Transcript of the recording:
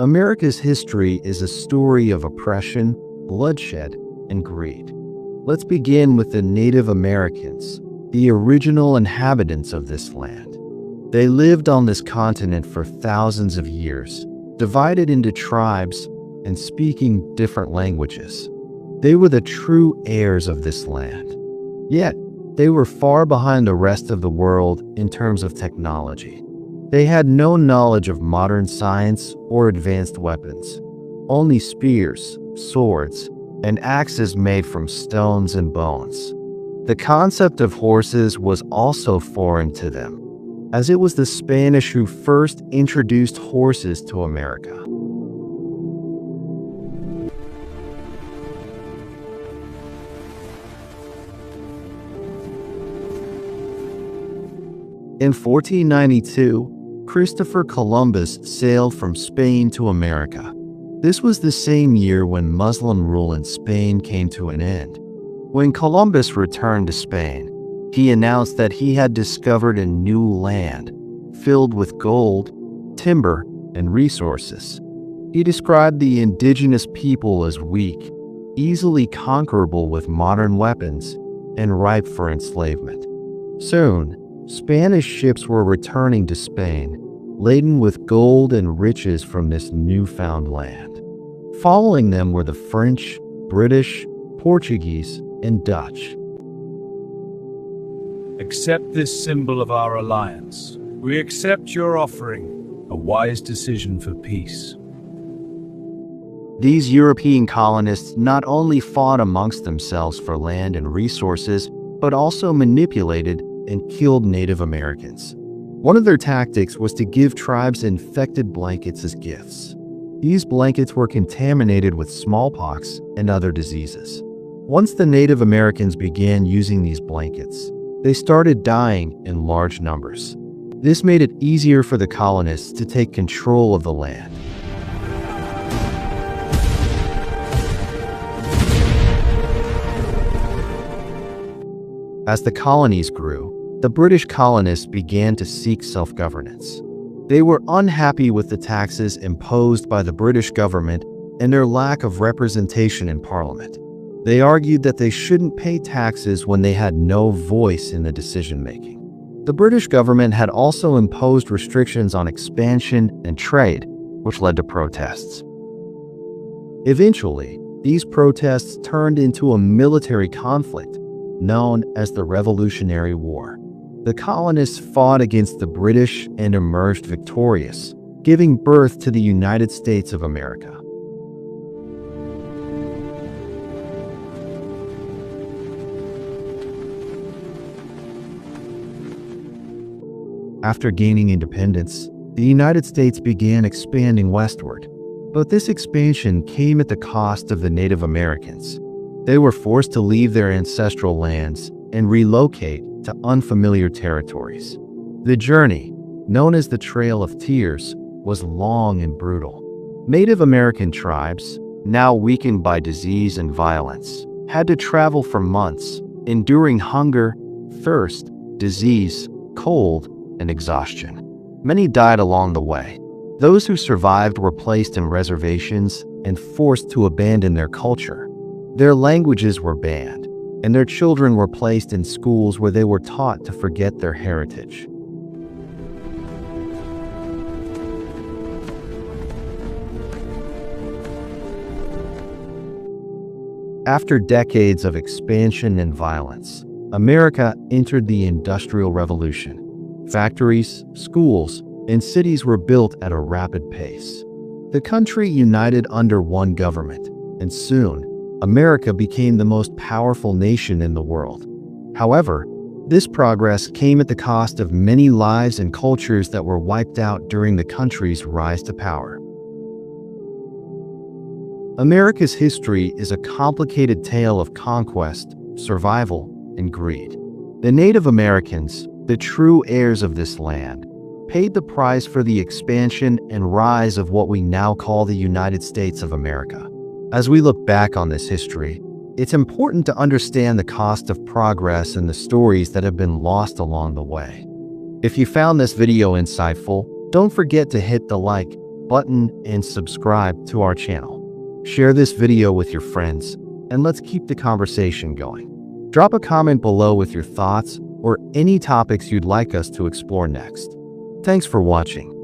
America's history is a story of oppression, bloodshed, and greed. Let's begin with the Native Americans, the original inhabitants of this land. They lived on this continent for thousands of years, divided into tribes and speaking different languages. They were the true heirs of this land. Yet, they were far behind the rest of the world in terms of technology. They had no knowledge of modern science or advanced weapons, only spears, swords, and axes made from stones and bones. The concept of horses was also foreign to them, as it was the Spanish who first introduced horses to America. In 1492, Christopher Columbus sailed from Spain to America. This was the same year when Muslim rule in Spain came to an end. When Columbus returned to Spain, he announced that he had discovered a new land filled with gold, timber, and resources. He described the indigenous people as weak, easily conquerable with modern weapons, and ripe for enslavement. Soon, Spanish ships were returning to Spain, laden with gold and riches from this newfound land. Following them were the French, British, Portuguese, and Dutch. Accept this symbol of our alliance. We accept your offering, a wise decision for peace. These European colonists not only fought amongst themselves for land and resources, but also manipulated and killed Native Americans. One of their tactics was to give tribes infected blankets as gifts. These blankets were contaminated with smallpox and other diseases. Once the Native Americans began using these blankets, they started dying in large numbers. This made it easier for the colonists to take control of the land. As the colonies grew, the British colonists began to seek self-governance. They were unhappy with the taxes imposed by the British government and their lack of representation in Parliament. They argued that they shouldn't pay taxes when they had no voice in the decision-making. The British government had also imposed restrictions on expansion and trade, which led to protests. Eventually, these protests turned into a military conflict known as the Revolutionary War. The colonists fought against the British and emerged victorious, giving birth to the United States of America. After gaining independence, the United States began expanding westward, but this expansion came at the cost of the Native Americans. They were forced to leave their ancestral lands and relocate to unfamiliar territories. The journey, known as the Trail of Tears, was long and brutal. Native American tribes, now weakened by disease and violence, had to travel for months, enduring hunger, thirst, disease, cold, and exhaustion. Many died along the way. Those who survived were placed in reservations and forced to abandon their culture. Their languages were banned, and their children were placed in schools where they were taught to forget their heritage. After decades of expansion and violence, America entered the Industrial Revolution. Factories, schools, and cities were built at a rapid pace. The country united under one government, and soon, America became the most powerful nation in the world. However, this progress came at the cost of many lives and cultures that were wiped out during the country's rise to power. America's history is a complicated tale of conquest, survival, and greed. The Native Americans, the true heirs of this land, paid the price for the expansion and rise of what we now call the United States of America. As we look back on this history, it's important to understand the cost of progress and the stories that have been lost along the way. If you found this video insightful, don't forget to hit the like, button and subscribe to our channel. Share this video with your friends, and let's keep the conversation going. Drop a comment below with your thoughts or any topics you'd like us to explore next. Thanks for watching.